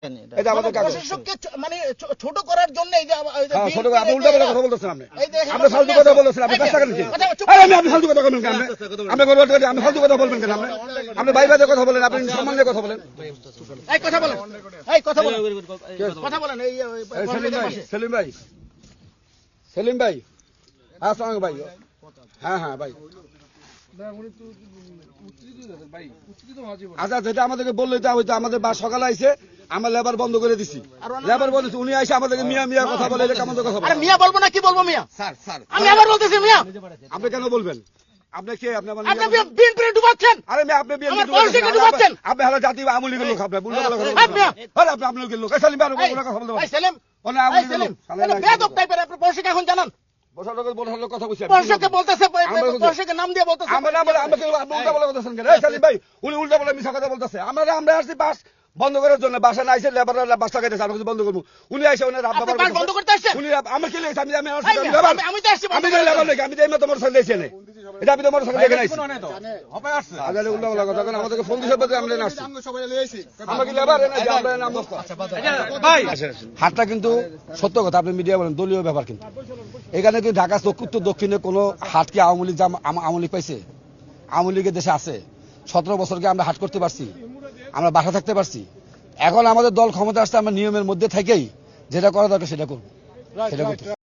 মানে ছোট করার জন্য আপনি উল্টা কথা বলতেছেন। আপনি ফালতু কথা বলতেছেন। আপনি ব্যস্ত করেন আপনি ফালতু কথা বলবেন কেন? আপনি ফালতু কথা বলবেন কেন? আপনি ভাই ভাইদের কথা বলেন, আপনি সম্মান দিয়ে কথা বলেন। সেলিম ভাই আসসালাম ভাই। হ্যাঁ হ্যাঁ ভাই, আচ্ছা যেটা আমাদেরকে বললো হয়তো আমাদের বা সকালে আইসে আমরা লেবার বন্ধ করে দিছি। লেবার বলেছি উনি আইসে আমাদেরকে মিয়া মিয়া কথা বলে, এটা কেমন কথা বলে? মিয়া বলবো না, কি বলবো মিয়া? আমি আবার বলতেছি মিয়া। আপনি কেন বলবেন? আপনি কে? আপনি বিএনপি ডুবাচ্ছেন। আরে মেয়ে আপনি বিএনপি ডুবাচ্ছেন। আপনি হলো জাতীয় আওয়ামী লীগের লোক। আপনি বলতে কথা বলবেন। আপনি আওয়ামী লীগের লোক। সেলিম ভাই কথা বলতে পারেন। সেলিম বেয়াদব টাইপের আপনি পরশুকে এখন জানান। উল্টা বলে মিশা কথা বলতেছে। আমরা আসছি বাস বন্ধ করার জন্য, বাসা না আইসে লেবার বাসটা কেটেছে, আমি বন্ধ করবো। উনি আইসে বন্ধ করতে আসছেন। আমি কি আমি তোমার সঙ্গে এটা আমি তোমার সঙ্গে দেখে আমাদেরকে ফোন দিছে, আমরা হাটটা কিন্তু সত্য কথা। আপনি মিডিয়া বলেন দলীয় ব্যাপার, কিন্তু এখানে কি ঢাকা উত্তর দক্ষিণে কোনো হাট কি আওয়ামী লীগ পাইছে? আওয়ামী লীগের দেশে আছে। 17 বছরকে আমরা হাট করতে পারছি, আমরা বাসা থাকতে পারছি। এখন আমাদের দল ক্ষমতা আসতে আমরা নিয়মের মধ্যে থেকেই যেটা করা দরকার সেটা করবো, সেটা করতে